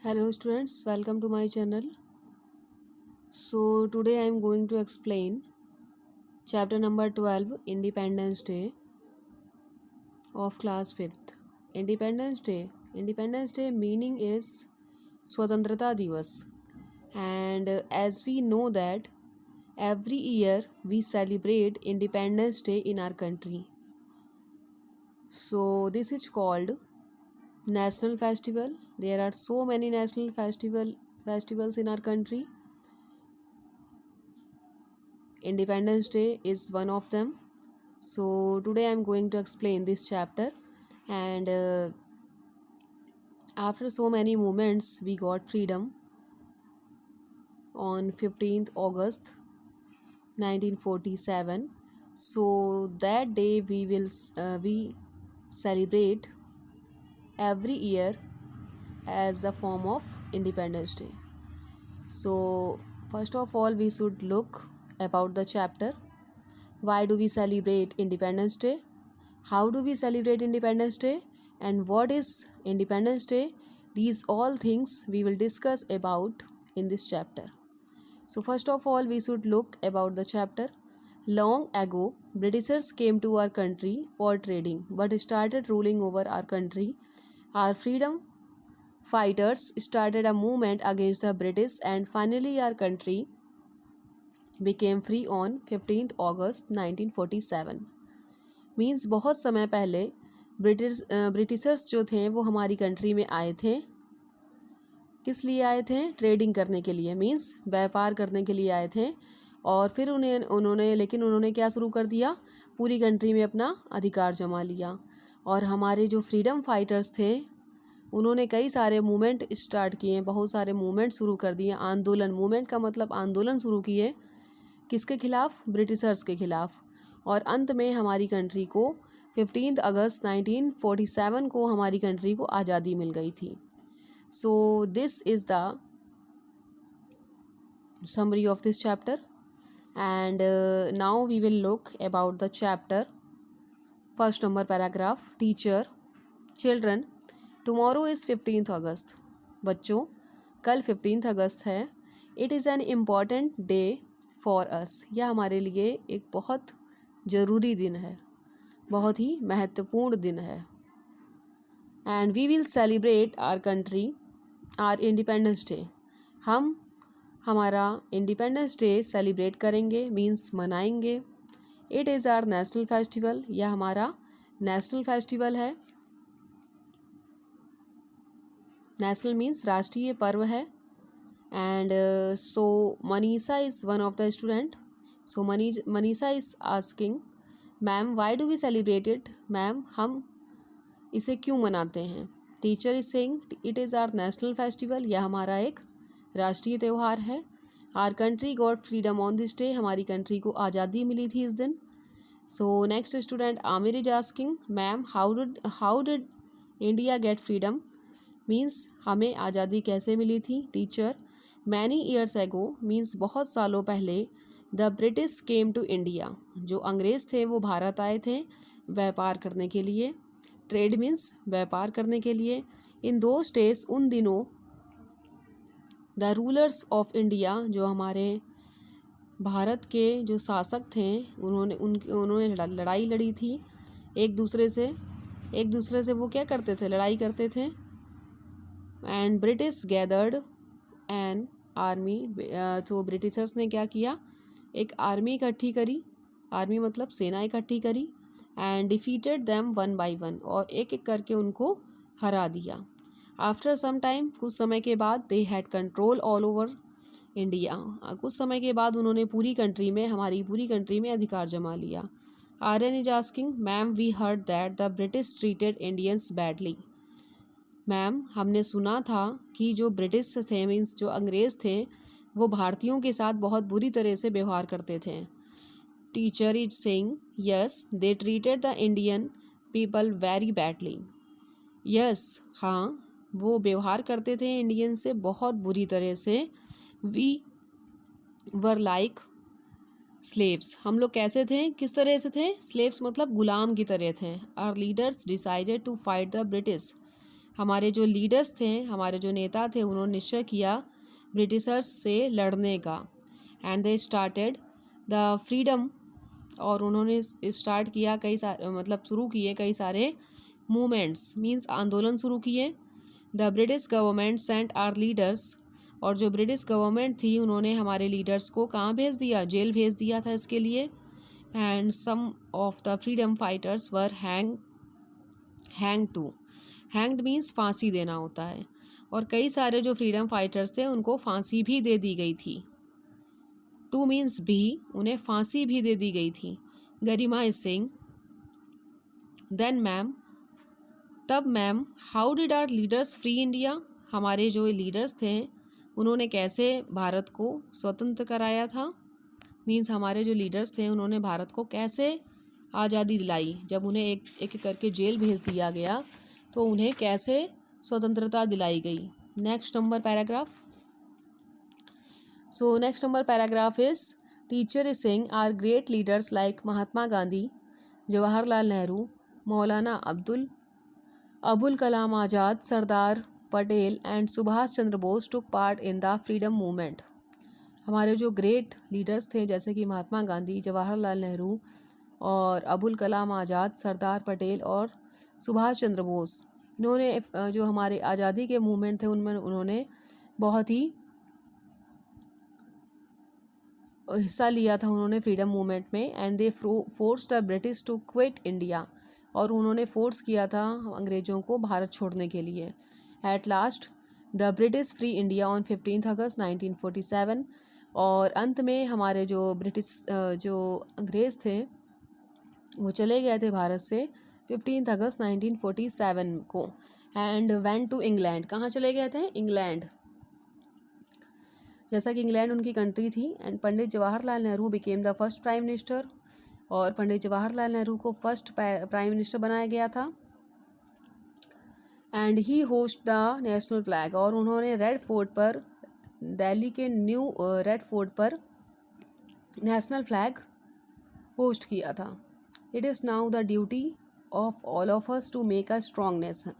Hello students, welcome to my channel. So today I am going to explain chapter number 12, Independence Day of class 5th. Independence Day meaning is Swatantrata Divas, and as we know that every year we celebrate Independence Day in our country. So this is called national festival. There are so many national festivals in our country. Independence Day is one of them. So today I am going to explain this chapter, and after so many moments we got freedom on 15th August 1947. So that day we celebrate every year as the form of Independence Day. So first of all we should look about the chapter. Why do we celebrate Independence Day? How do we celebrate Independence Day? And what is Independence Day? These all things we will discuss about in this chapter. So first of all, we should look about the chapter. Long ago, Britishers came to our country for trading but started ruling over our country. Our freedom fighters started a movement against the British, and finally our country became free on 15th August 1947. Means बहुत समय पहले Britishers जो थे वो हमारी country में आए थे। किस लिए आए थे? ट्रेडिंग करने के लिए, मीन्स व्यापार करने के लिए आए थे। और फिर उन्होंने क्या शुरू कर दिया? पूरी कंट्री में अपना अधिकार जमा लिया। और हमारे जो फ्रीडम फाइटर्स थे उन्होंने कई सारे मूवमेंट स्टार्ट किए, बहुत सारे मूवमेंट शुरू कर दिए। आंदोलन, मूवमेंट का मतलब आंदोलन शुरू किए। किसके खिलाफ? ब्रिटिशर्स के खिलाफ। और अंत में हमारी कंट्री को 15 अगस्त 1947 को हमारी कंट्री को आज़ादी मिल गई थी। So this is the summary of this chapter, and now we will look about the chapter. First number paragraph. Teacher, children, tomorrow is 15th August. बच्चों, कल 15th अगस्त है. It is an important day for us. यह हमारे लिए एक बहुत ज़रूरी दिन है, बहुत ही महत्वपूर्ण दिन है. And we will celebrate our country, our Independence Day. हम हमारा इंडिपेंडेंस डे सेलिब्रेट करेंगे, मीन्स मनाएंगे. It is our national festival. यह हमारा नेशनल फेस्टिवल है. नेशनल मीन्स राष्ट्रीय पर्व है. And so Manisha is one of the student. So Manisha is asking, ma'am why do we celebrate it? Ma'am हम इसे क्यों मनाते हैं? Teacher is saying, it is our national festival. यह हमारा एक राष्ट्रीय त्यौहार है. Our country got freedom on this day. हमारी कंट्री को आज़ादी मिली थी इस दिन. So next student Aamir is asking, ma'am how did India get freedom? Means हमें आज़ादी कैसे मिली थी? Teacher, many years ago, means बहुत सालों पहले, the British came to India. जो अंग्रेज़ थे वो भारत आए थे व्यापार करने के लिए. ट्रेड मीन्स व्यापार करने के लिए. इन दो डेज, उन दिनों, द रूलर्स ऑफ इंडिया, जो हमारे भारत के जो शासक थे, उन्होंने लड़ाई लड़ी थी एक दूसरे से वो क्या करते थे? लड़ाई करते थे. And British gathered an army. तो ब्रिटिशर्स ने क्या किया? एक आर्मी इकट्ठी करी. आर्मी मतलब सेना इकट्ठी करी. And defeated them one by one. और एक एक करके उनको हरा दिया. आफ्टर सम टाइम, कुछ समय के बाद, they had control all over India. कुछ समय के बाद उन्होंने हमारी पूरी कंट्री में अधिकार जमा लिया. Aryan is asking, ma'am we heard that the British treated Indians badly. Ma'am हमने सुना था कि जो ब्रिटिश थे, मीन्स जो अंग्रेज़ थे, वो भारतीयों के साथ बहुत बुरी तरह से व्यवहार करते थे. Teacher is saying, yes they treated the Indian people very badly. Yes, हाँ, वो व्यवहार करते थे इंडियन से बहुत बुरी तरह से. We were like slaves. हम लोग कैसे थे? किस तरह से थे? स्लेव्स मतलब गुलाम की तरह थे. Our leaders decided to fight the British. हमारे जो लीडर्स थे, हमारे जो नेता थे, उन्होंने निश्चय किया ब्रिटिशर्स से लड़ने का। And they started the freedom, और उन्होंने स्टार्ट किया कई सारे मतलब शुरू किए कई सारे मूवमेंट्स, मीन्स आंदोलन शुरू किए। The British government sent our leaders, और जो ब्रिटिश गवर्नमेंट थी उन्होंने हमारे लीडर्स को कहाँ भेज दिया, जेल भेज दिया था इसके लिए। And some of the freedom fighters were hang to, hanged means फांसी देना होता है, और कई सारे जो फ्रीडम फाइटर्स थे उनको फांसी भी दे दी गई थी। टू मीन्स भी, उन्हें फांसी भी दे दी गई थी। Garima is saying then ma'am, तब ma'am, how did our leaders free India, हमारे जो लीडर्स थे उन्होंने कैसे भारत को स्वतंत्र कराया था। मीन्स हमारे जो लीडर्स थे उन्होंने भारत को कैसे आज़ादी दिलाई, जब उन्हें एक एक करके जेल भेज दिया गया तो उन्हें कैसे स्वतंत्रता दिलाई गई। Next number paragraph. So next number paragraph is teacher is saying are great leaders like Mahatma Gandhi, Jawaharlal Nehru, Maulana Abul Kalam Azad, Sardar Patel and Subhash Chandra Bose took part in the freedom movement. हमारे जो ग्रेट लीडर्स थे जैसे कि महात्मा गांधी, जवाहरलाल नेहरू और अबुल कलाम आज़ाद, सरदार पटेल और सुभाष चंद्र बोस, इन्होंने जो हमारे आज़ादी के मूवमेंट थे उनमें उन्होंने बहुत ही हिस्सा लिया था उन्होंने फ्रीडम मूवमेंट में। And they forced the British to quit India, और उन्होंने फोर्स किया था अंग्रेज़ों को भारत छोड़ने के लिए। At last the British free India on 15 अगस्त 1947, और अंत में हमारे जो ब्रिटिश जो अंग्रेज़ थे वो चले गए थे भारत से 15 अगस्त 1947 को। एंड वेंट टू इंग्लैंड, कहाँ चले गए थे, इंग्लैंड, जैसा कि इंग्लैंड उनकी कंट्री थी। And Pandit Jawaharlal Nehru became the first prime minister, और पंडित जवाहरलाल नेहरू को फर्स्ट प्राइम मिनिस्टर बनाया गया था। And he hoist the national flag, और उन्होंने रेड फोर्ट पर, दिल्ली के न्यू रेड फोर्ट पर नेशनल फ्लैग होस्ट किया था। It is now the duty of all of us to make a strong nation,